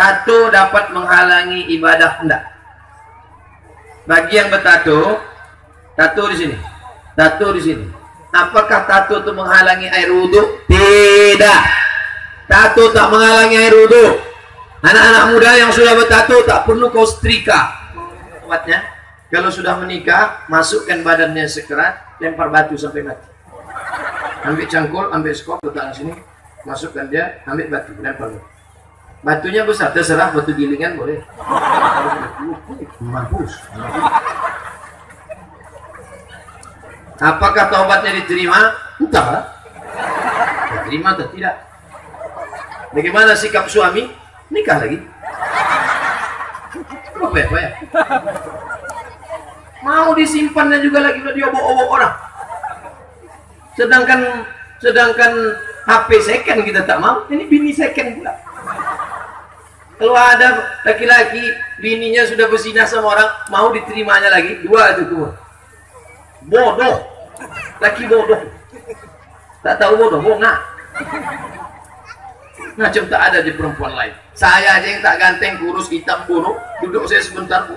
tato dapat menghalangi ibadah? Enggak. Bagi yang bertato, tato di sini, tato di sini. Apakah tato itu menghalangi air wudhu? Tidak. Tato tak menghalangi air wudhu. Anak-anak muda yang sudah bertato tak perlu kau setrika. Kuatnya, kalau sudah menikah, masukkan badannya sekerat, lempar batu sampai mati. Ambil cangkul, ambil skop, letak di sini, masukkan dia, ambil batu, lempar. Batunya besar, terserah, batu gilingan boleh. Mampus. Apakah taubatnya diterima? Entahlah. Diterima atau tidak. Bagaimana sikap suami? Nikah lagi. Apa ya? Mau disimpannya juga lagi, udah diobok-obok orang. Sedangkan HP second kita tak mau, ini bini second pula. Kalau ada laki-laki bininya sudah berzinah sama orang, mau diterimanya lagi, dua itu tuh. Bodoh. Laki bodoh. Tak tahu bodoh, bongah. Macam tak ada di perempuan lain. Saya aja yang tak ganteng, kurus, hitam, buruk, duduk saya sebentar,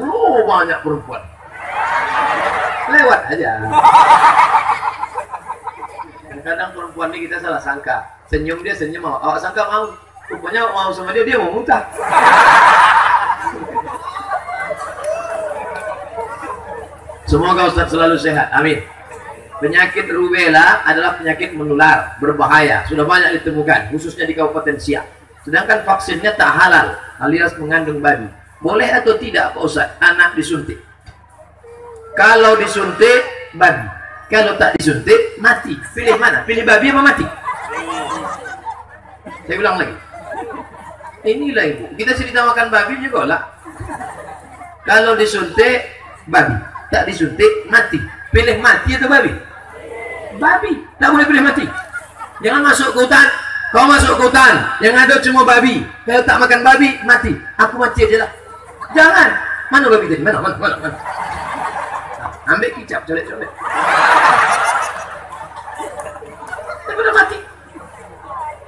banyak perempuan. Lewat aja. Kadang perempuan ini kita salah sangka. Senyum dia senyum mau, awak sangka mau. Rupanya mau sama dia mau muntah. Semoga Ustaz selalu sehat, amin. Penyakit rubella adalah penyakit menular, berbahaya, sudah banyak ditemukan, khususnya di Kabupaten Siak. Sedangkan vaksinnya tak halal, alias mengandung babi. Boleh atau tidak Pak Ustaz anak disuntik? Kalau disuntik, babi. Kalau tak disuntik, mati. Pilih mana? Pilih babi apa mati? Saya bilang lagi. Inilah ibu. Kita cerita makan babi juga lah. Kalau disuntik, babi. Tak disuntik, mati. Pilih mati atau babi? Babi. Tak boleh pilih mati. Jangan masuk ke hutan. Kau masuk ke hutan. Yang ada cuma babi. Kalau tak makan babi, mati. Aku mati aja lah. Jangan. Mana babi tadi? Mana? Ambil kicap, colek-colek. Tapi udah mati.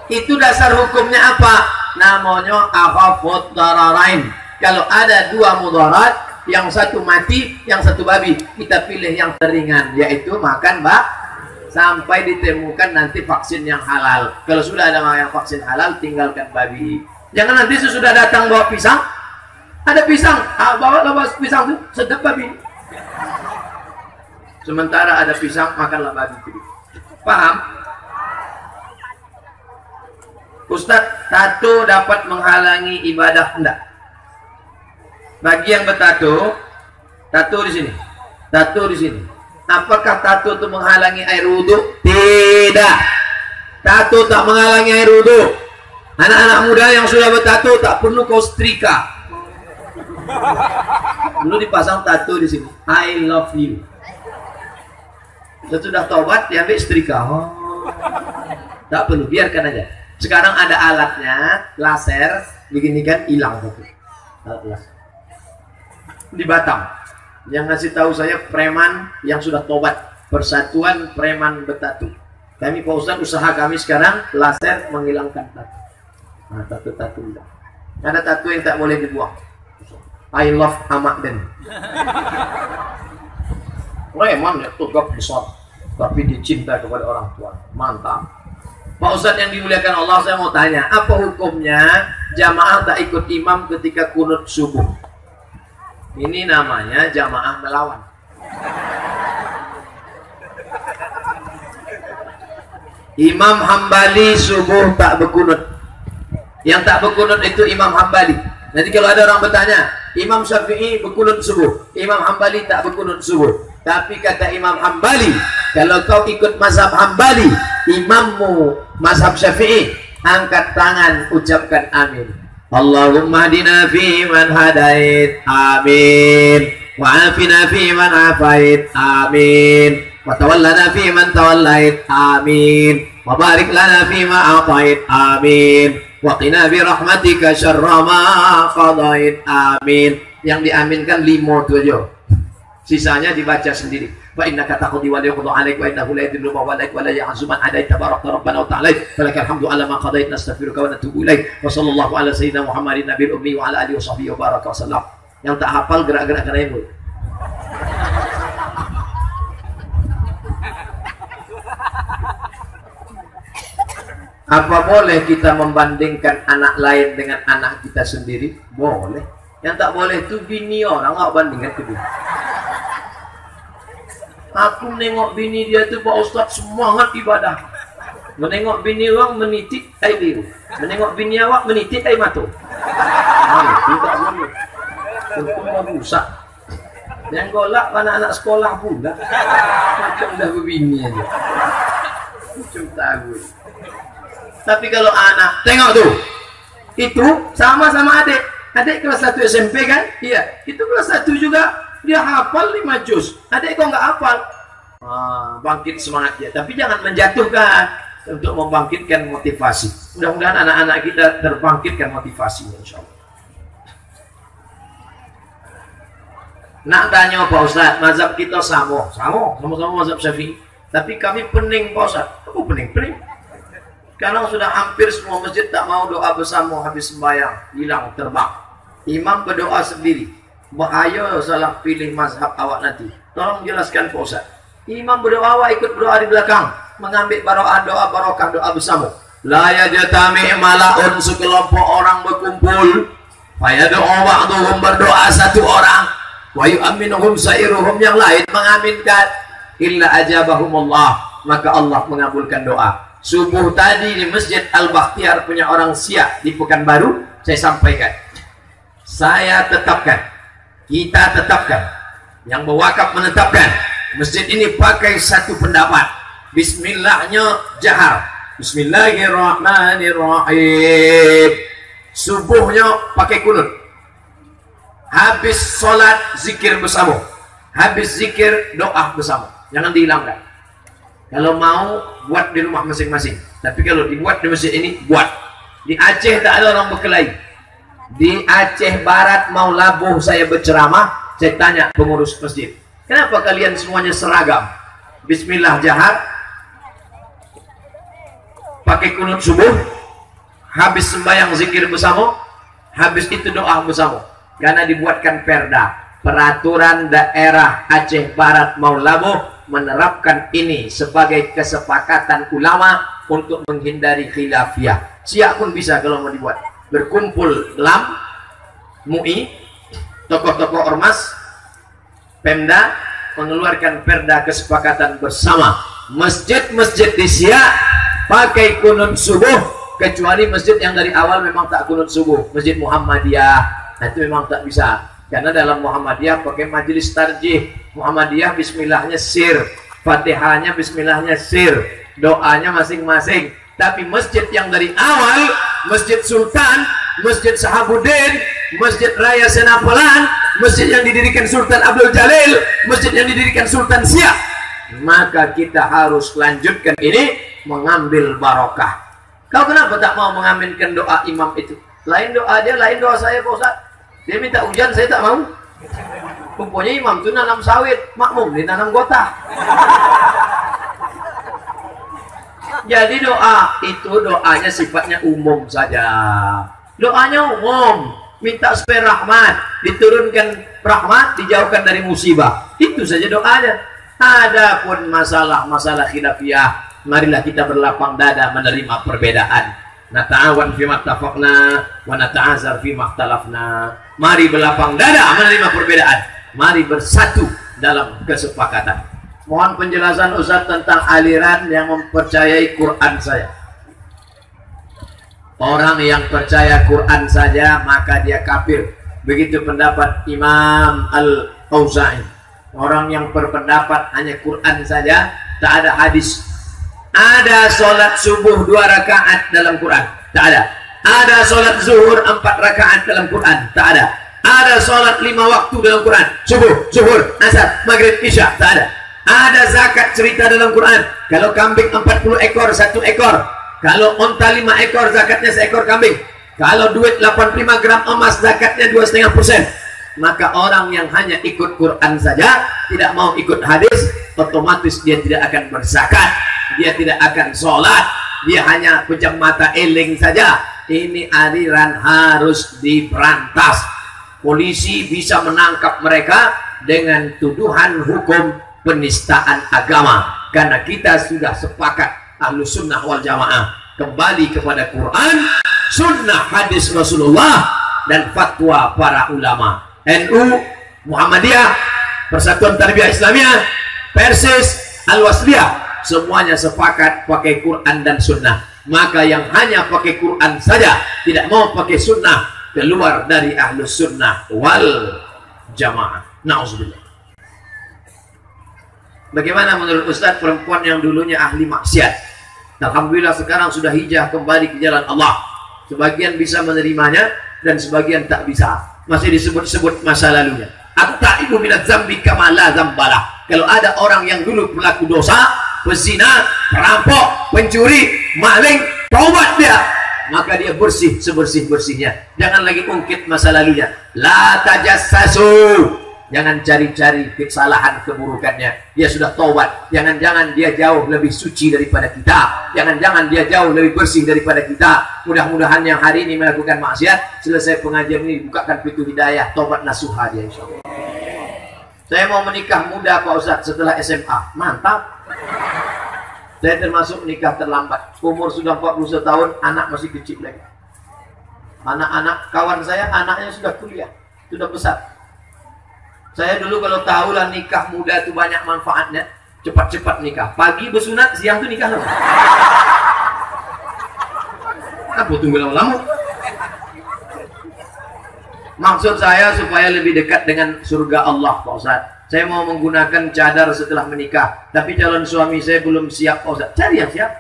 Itu dasar hukumnya apa? Namanya akhafud dararain. Kalau ada dua mudarat, yang satu mati, yang satu babi, kita pilih yang teringan, yaitu makan sampai ditemukan nanti vaksin yang halal. Kalau sudah ada yang vaksin halal, tinggalkan babi. Jangan nanti sesudah datang bawa pisang, ada pisang, bawa pisang itu sedap babi. Sementara ada pisang, makanlah babi. Paham? Ustaz, tato dapat menghalangi ibadah? Enggak. Bagi yang bertato, tato di sini, tato di sini. Apakah tato itu menghalangi air wudhu? Tidak. Tato tak menghalangi air wudhu. Anak-anak muda yang sudah bertato tak perlu kau setrika. Dulu dipasang tato di sini, I love you. Sesudah taubat diambil setrika. Oh, tak perlu, biarkan aja. Sekarang ada alatnya, laser, begini kan hilang tuh. Di Batam yang ngasih tahu saya preman yang sudah tobat, Persatuan Preman Bertato. Kami Pak Ustaz, usaha kami sekarang laser menghilangkan tato. Nah, tato udah. Ada tato yang tak boleh dibuang. I love Ahmad Den. Preman ya tegap besar, tapi dicinta kepada orang tua. Mantap. Pak Ustaz yang dimuliakan Allah, saya mau tanya, apa hukumnya jamaah tak ikut imam ketika kunut subuh? Ini namanya jamaah melawan. Imam Hambali subuh tak berkunut. Yang tak berkunut itu Imam Hambali. Nanti kalau ada orang bertanya, Imam Syafi'i berkunut subuh, Imam Hambali tak berkunut subuh. Tapi kata Imam Hambali, kalau kau ikut mazhab Hambali, imammu mazhab Syafi'i, angkat tangan, ucapkan amin. Allahumma hadina fi man hadait, amin. Wa afina fi man afait, amin. Wa tawallana fi man tawallait, amin. Wa barik lana fi ma atait, amin. Wa qina bi rahmatika syarra ma qadait, amin. Yang diaminkan 5 tujuh. Sisanya dibaca sendiri. Wa innaka taqdi wa la yuqda 'alaik wa innahu la yadhillu man walaik wa la ya'zu man 'adait tabarakta rabbana wa ta'ala falakal hamdu 'ala ma qadait nastaghfiruka wa natubu ilaik wa sallallahu ala sayyidina Muhammadin nabiyil ummi wa ala alihi wa sahbihi wa baraka wa sallam. Yang tak hafal gerak-gerak kena ibu. Apa boleh kita membandingkan anak lain dengan anak kita sendiri? Boleh. Yang tak boleh itu bini orang, nggak bandingkan ke dia. Aku menengok bini dia tu Pak Ustaz semangat ibadah. Menengok bini orang menitik air biru. Menengok bini awak menitik air mata. Itu tak boleh. Itu rusak. Yang golak anak-anak sekolah pula. Macam dah berbini aja. Macam tahu. Tapi kalau anak, tengok tuh. Itu sama-sama adik. Adik kelas 1 SMP kan? Iya. Itu kelas 1 juga. Dia hafal 5 juz. Adik kok nggak hafal? Bangkit semangat dia. Tapi jangan menjatuhkan. Untuk membangkitkan motivasi. Mudah-mudahan anak-anak kita terbangkitkan motivasinya, insya Allah. Nak tanya Pak Ustaz, mazhab kita sama-sama mazhab Syafi'i. Tapi kami pening Pak Ustaz. Aku pening. Kalau sudah hampir semua masjid tak mau doa bersama habis sembahyang, hilang terbang. Imam berdoa sendiri. Bahaya salah pilih mazhab awak nanti. Tolong jelaskan Pak Ustaz. Imam berdoa, awak ikut berdoa di belakang, mengambil doa barokah doa bersama. La yajtami mala'un, sekelompok orang berkumpul. Fayad'u ba'dhum, berdoa satu orang. Wa yu'minuhum sa'iruhum, yang lain mengaminkan. Illa ajabahumullah, maka Allah mengabulkan doa. Subuh tadi di Masjid Al-Bakhtiar punya orang Syiah di Pekanbaru, saya sampaikan. Saya tetapkan, kita tetapkan, yang berwakaf menetapkan, masjid ini pakai satu pendapat. Bismillahnya jahar. Bismillahirrahmanirrahim. Subuhnya pakai kunut. Habis sholat zikir bersama. Habis zikir doa bersama. Jangan dihilangkan. Kalau mau buat di rumah masing-masing. Tapi kalau dibuat di masjid ini, buat. Di Aceh tak ada orang berkelahi. Di Aceh Barat mau labuh saya berceramah, saya tanya pengurus masjid, kenapa kalian semuanya seragam? Bismillah jahar, pakai kunut subuh, habis sembahyang zikir bersama, habis itu doa bersama. Karena dibuatkan perda, peraturan daerah Aceh Barat mau labuh menerapkan ini sebagai kesepakatan ulama untuk menghindari khilafiyah. Syiah pun bisa kalau mau dibuat. Berkumpul LAM, MUI, tokoh-tokoh ormas, Pemda mengeluarkan perda kesepakatan bersama. Masjid-masjid di Syiah pakai kunut subuh, kecuali masjid yang dari awal memang tak kunut subuh. Masjid Muhammadiyah, itu memang tak bisa. Karena dalam Muhammadiyah pakai majelis tarjih. Muhammadiyah bismillahnya sir, Fatihahnya bismillahnya sir, doanya masing-masing. Tapi masjid yang dari awal, Masjid Sultan, Masjid Sahabuddin, Masjid Raya Senapelan, masjid yang didirikan Sultan Abdul Jalil, masjid yang didirikan Sultan Siak, maka kita harus lanjutkan ini, mengambil barokah. Kau kenapa tak mau mengaminkan doa imam itu? Lain doa dia, lain doa saya Pak Ustaz. Dia minta hujan, saya tak mau. Pokoknya imam itu nanam sawit, makmum ditanam gotah. Jadi doa itu doanya sifatnya umum saja. Doanya umum, minta supaya rahmat, diturunkan rahmat, dijauhkan dari musibah. Itu saja doanya. Adapun masalah khilafiyah, marilah kita berlapang dada menerima perbedaan. Nata'awan fi mattafaqna wa nata'azar fi makhtalafna. Mari berlapang dada menerima perbedaan. Mari bersatu dalam kesepakatan. Mohon penjelasan Ustaz tentang aliran yang mempercayai Quran saya. Orang yang percaya Quran saja maka dia kafir. Begitu pendapat Imam Al-Auza'i. Orang yang berpendapat hanya Quran saja, tak ada hadis. Ada sholat subuh 2 rakaat dalam Quran, tak ada. Ada sholat zuhur 4 rakaat dalam Quran, tak ada. Ada sholat 5 waktu dalam Quran, subuh, zuhur, asar, maghrib, isya, tak ada. Ada zakat cerita dalam Quran. Kalau kambing 40 ekor 1 ekor. Kalau onta 5 ekor zakatnya 1 ekor kambing. Kalau duit 85 gram emas zakatnya 2,5%. Maka orang yang hanya ikut Quran saja, tidak mau ikut hadis, otomatis dia tidak akan berzakat, dia tidak akan sholat, dia hanya pejam mata eling saja. Ini aliran harus diberantas. Polisi bisa menangkap mereka dengan tuduhan hukum penistaan agama, karena kita sudah sepakat Ahlus Sunnah wal Jamaah kembali kepada Quran, Sunnah, hadis Rasulullah, dan fatwa para ulama. NU, Muhammadiyah, Persatuan Tarbiyah Islamiyah, Persis, Al-Wasliyah, semuanya sepakat pakai Quran dan Sunnah. Maka yang hanya pakai Quran saja, tidak mau pakai Sunnah, keluar dari Ahlus Sunnah wal Jamaah. Na'udzubillah. Bagaimana menurut Ustaz perempuan yang dulunya ahli maksiat, alhamdulillah sekarang sudah hijrah kembali ke jalan Allah? Sebagian bisa menerimanya dan sebagian tak bisa, masih disebut-sebut masa lalunya. At-taibu minadz dzambi kama la dzambala. Kalau ada orang yang dulu pelaku dosa, pezina, perampok, pencuri, maling, taubat dia, maka dia bersih sebersih-bersihnya. Jangan lagi ungkit masa lalunya. La tajassasu. Jangan cari-cari kesalahan keburukannya. Dia sudah taubat. Jangan-jangan dia jauh lebih suci daripada kita. Jangan-jangan dia jauh lebih bersih daripada kita. Mudah-mudahan yang hari ini melakukan maksiat, selesai pengajian ini bukakan pintu hidayah, taubat nasuha dia insyaallah. Saya mau menikah muda Pak Ustadz setelah SMA. Mantap. Saya termasuk nikah terlambat. Umur sudah 41 tahun, anak masih kecil lagi. Anak-anak kawan saya, anaknya sudah kuliah, sudah besar. Saya dulu kalau tahu lah nikah muda itu banyak manfaatnya, cepat-cepat nikah. Pagi bersunat, siang tuh nikah. Apa tunggu lama-lama? Maksud saya supaya lebih dekat dengan surga Allah, Pak Ustadz. Saya mau menggunakan cadar setelah menikah, tapi calon suami saya belum siap, Pak Ustadz. Cari yang siap.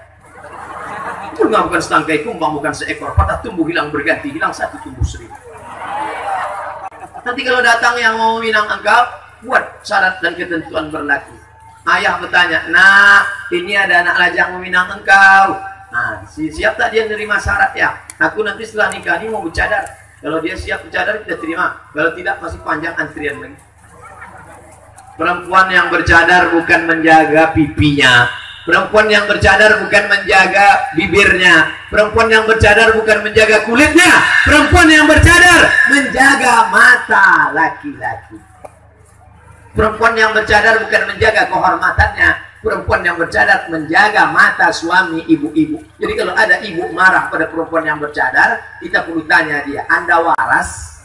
Itu bukan setangkai kumbang, bukan seekor. Patah tumbuh hilang berganti, hilang satu tumbuh seribu. Nanti kalau datang yang mau meminang engkau, buat syarat dan ketentuan berlaku. Ayah bertanya, nah ini ada anak lajang meminang engkau. Nah, siap tak dia menerima syarat ya? Aku nanti setelah nikah ini mau bercadar. Kalau dia siap bercadar, kita terima. Kalau tidak, masih panjang antrian lagi. Perempuan yang bercadar bukan menjaga pipinya. Perempuan yang bercadar bukan menjaga bibirnya. Perempuan yang bercadar bukan menjaga kulitnya. Perempuan yang bercadar menjaga mata laki-laki. Perempuan yang bercadar bukan menjaga kehormatannya. Perempuan yang bercadar menjaga mata suami ibu-ibu. Jadi kalau ada ibu marah pada perempuan yang bercadar, kita perlu tanya dia, Anda waras?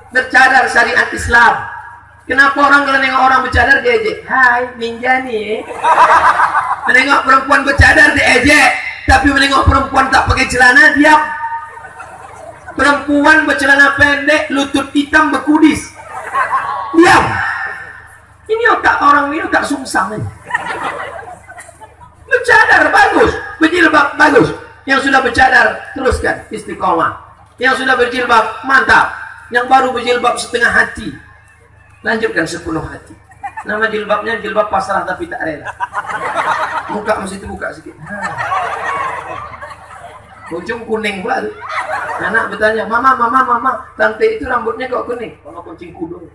Bercadar syariat Islam. Kenapa orang kalau nengok orang bercadar diejek? Hai, ninja nih. Menengok perempuan bercadar diejek, tapi menengok perempuan tak pakai celana diam. Perempuan bercelana pendek, lutut hitam berkudis, diam. Ini otak orang ini otak sungsang aja. Bercadar bagus, berjilbab bagus. Yang sudah bercadar teruskan istiqomah. Yang sudah berjilbab mantap. Yang baru berjilbab setengah hati, lanjutkan sepenuh hati. Nama jilbabnya jilbab pasrah tapi tak rela. Muka mesti terbuka sedikit. Ujung kuning pula tuh. Anak bertanya, mama, tante itu rambutnya kok kuning? Kalau kucing kudu.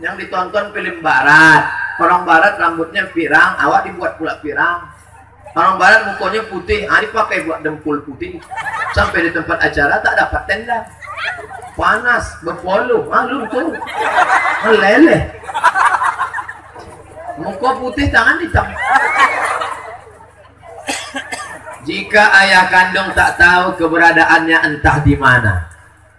Yang ditonton film barat. Orang barat rambutnya pirang, awak dibuat pula pirang. Orang barat mukanya putih, hari pakai buat dempul putih. Sampai di tempat acara tak dapat tenda. Panas, berpoluh, luntur, meleleh. Muka putih, tangan hitam. Jika ayah kandung tak tahu keberadaannya entah di mana,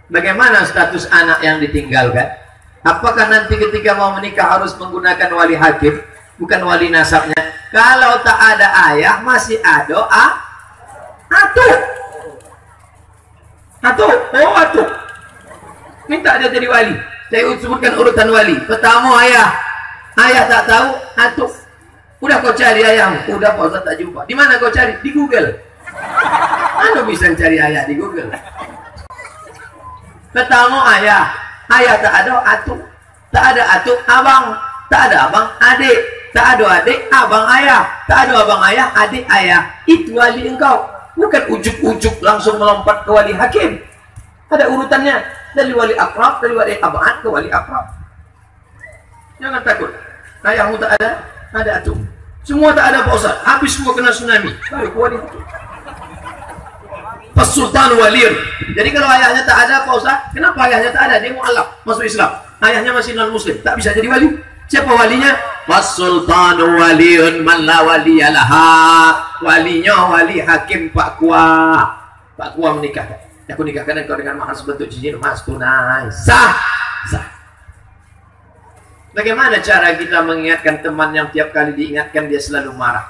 bagaimana status anak yang ditinggalkan? Apakah nanti ketika mau menikah harus menggunakan wali hakim, bukan wali nasabnya? Kalau tak ada ayah, masih ada atuh. Minta dia jadi wali. Saya sebutkan urutan wali. Pertama ayah. Ayah tak tahu, atuh. Udah kau cari ayahmu. Udah Pak Ustaz tak jumpa. Di mana kau cari? Di Google. Anda bisa cari ayah di Google. Pertama ayah. Ayah tak ada, atuh. Tak ada atuh, abang. Tak ada abang, adik. Tak ada adik, abang ayah. Tak ada abang ayah, adik ayah. Itu wali engkau. Bukan ujuk-ujuk langsung melompat ke wali hakim. Ada urutannya. Dari wali akrab, dari wali abad ke wali akrab. Jangan takut. Ayahmu tak ada, ada atum. Semua tak ada Pak Ustaz. Habis semua kena tsunami. Baru ke wali hakim. Pas sultan waliun. Jadi kalau ayahnya tak ada Pak Ustaz, kenapa ayahnya tak ada? Dia mu'alaf, masuk Islam. Ayahnya masih non-muslim, tak bisa jadi wali. Siapa walinya? Pas sultan waliun man la waliyalaha. Walinya wali hakim Pak Kuah. Pak Kuah menikahkan. Aku nikahkan engkau dengan mahar sebentuk cincin emas tunai. Sah. Sah. Bagaimana cara kita mengingatkan teman yang tiap kali diingatkan dia selalu marah?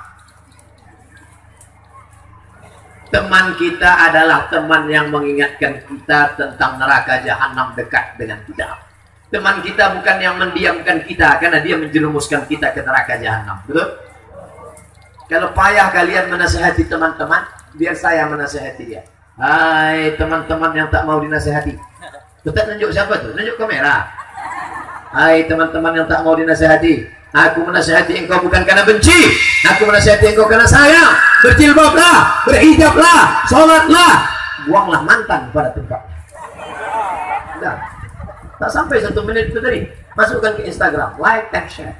Teman kita adalah teman yang mengingatkan kita tentang neraka jahanam dekat dengan kita. Teman kita bukan yang mendiamkan kita, karena dia menjerumuskan kita ke neraka jahanam. Betul? Kalau payah kalian menasihati teman-teman, biar saya menasihati dia. Hai teman-teman yang tak mau dinasihati. Tetap nunjuk siapa tuh? Nunjuk kamera. Hai teman-teman yang tak mau dinasihati. Aku menasihati engkau bukan karena benci. Aku menasihati engkau karena sayang. Berjilbablah, berhijablah, sholatlah. Buanglah mantan pada tempatnya. Nah, tak sampai 1 menit itu tadi. Masukkan ke Instagram, like and share.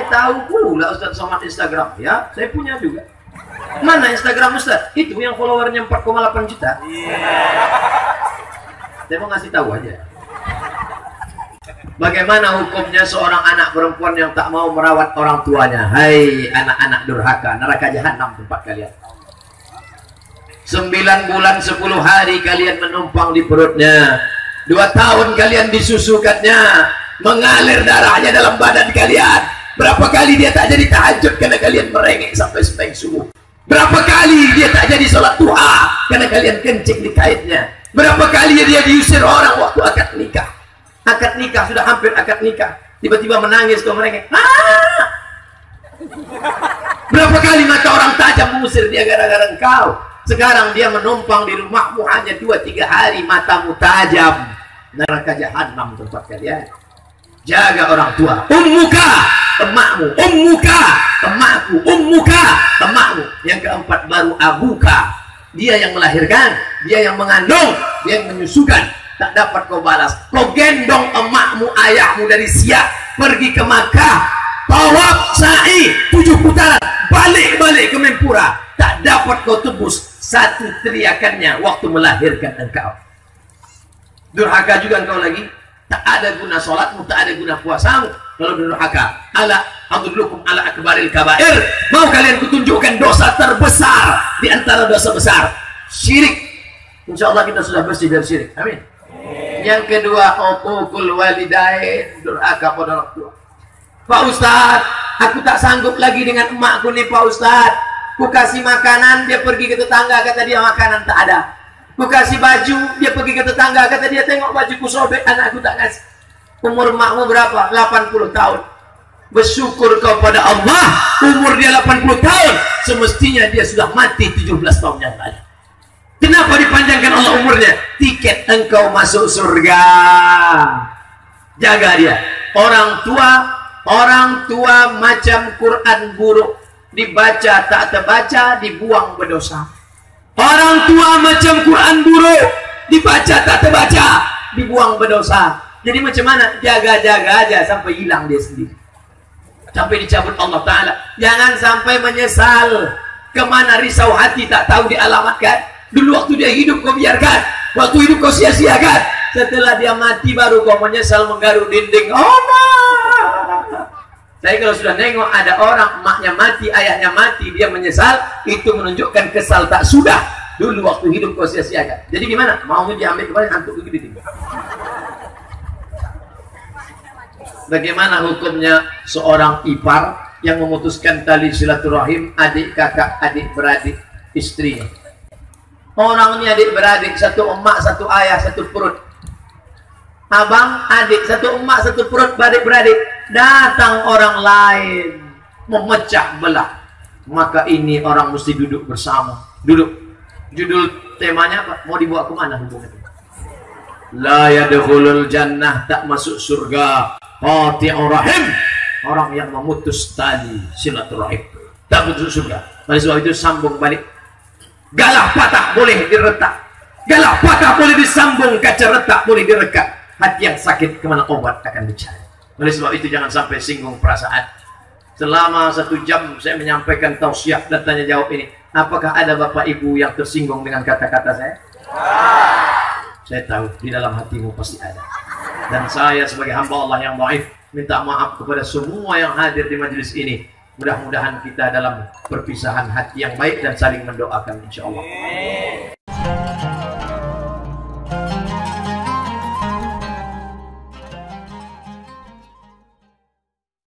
Tahu pula Ustaz Somad Instagram. Ya, saya punya juga. Mana Instagram Ustaz? Itu yang followernya 4,8 juta. Saya mau ngasih tahu aja. Bagaimana hukumnya seorang anak perempuan yang tak mau merawat orang tuanya? Hai anak-anak durhaka, neraka jahanam tempat kalian. 9 bulan 10 hari kalian menumpang di perutnya. 2 tahun kalian disusukannya, mengalir darahnya dalam badan kalian. Berapa kali dia tak jadi tahajud karena kalian merengek sampai sembahyang subuh. Berapa kali dia tak jadi sholat duha karena kalian kencing di kaitnya. Berapa kali dia diusir orang waktu akad nikah. Akad nikah, sudah hampir akad nikah, tiba-tiba menangis atau merengek. Berapa kali mata orang tajam mengusir dia gara-gara engkau. Sekarang dia menumpang di rumahmu hanya 2-3 hari, matamu tajam. Neraka jahanam tempat kalian. Jaga orang tua. Ummuka, emakmu. Ummuka, emakku. Ummuka, emakmu. Yang keempat baru abuka. Dia yang melahirkan, dia yang mengandung, dia yang menyusukan. Tak dapat kau balas. Kau gendong emakmu, ayahmu dari Siak pergi ke Makkah, tawaf sa'i 7 putaran, balik-balik ke Mempura. Tak dapat kau tebus satu teriakannya waktu melahirkan engkau. Durhaka juga engkau lagi. Tak ada guna sholatmu, tak ada guna puasamu kalau durhaka. Ala adullukum ala akbaril kabair. Mau kalian kutunjukkan dosa terbesar di antara dosa besar? Syirik. Insya Allah kita sudah bersih dari syirik. Amin. Yang kedua, uququl walidain, durhaka pada orang tua. Pak Ustadz, aku tak sanggup lagi dengan emakku nih Pak Ustadz. Ku kasih makanan, dia pergi ke tetangga, kata dia makanan tak ada. Ku kasih baju, dia pergi ke tetangga, kata dia tengok bajuku sobek, anakku tak kasih. Umur emakmu berapa? 80 tahun. Bersyukur kepada Allah, umur dia 80 tahun, semestinya dia sudah mati 17 tahun yang lalu. Kenapa dipanjangkan Allah umurnya? Tiket engkau masuk surga. Jaga dia. Orang tua macam Quran buruk, dibaca tak terbaca, dibuang berdosa. Orang tua macam Quran buruk, dibaca tak terbaca, dibuang berdosa. Jadi macam mana? Jaga-jaga aja sampai hilang dia sendiri, sampai dicabut Allah Ta'ala. Jangan sampai menyesal. Kemana risau hati tak tahu dialamatkan. Dulu waktu dia hidup kau biarkan, waktu hidup kau sia-siakan. Setelah dia mati baru kau menyesal menggaruk dinding. Saya kalau sudah nengok ada orang emaknya mati, ayahnya mati, dia menyesal, itu menunjukkan kesal tak sudah. Dulu waktu hidup kau sia-siakan. Jadi gimana? Maunya diambil kembali, hantuk ke dinding. Bagaimana hukumnya seorang ipar yang memutuskan tali silaturahim adik kakak, adik beradik istrinya? Orang ini adik beradik, satu emak, satu ayah, satu perut. Abang, adik, satu emak, satu perut, beradik-beradik. Datang orang lain memecah belah. Maka ini orang mesti duduk bersama. Duduk. Judul temanya apa? Mau dibawa ke mana hubungannya? La yadkhulul jannah, tak masuk surga qati'ur rahim, orang yang memutus tali silaturahim tak masuk surga. Oleh sebab itu sambung balik. Galah patah boleh diretak, galah patah boleh disambung, kaca retak boleh direkat. Hati yang sakit kemana obat akan dicari. Oleh sebab itu jangan sampai singgung perasaan. Selama 1 jam saya menyampaikan tausiah dan tanya jawab ini, apakah ada bapak ibu yang tersinggung dengan kata-kata saya? Saya tahu di dalam hatimu pasti ada. Dan saya sebagai hamba Allah yang dhaif minta maaf kepada semua yang hadir di majelis ini. Mudah-mudahan kita dalam perpisahan hati yang baik dan saling mendoakan insyaallah.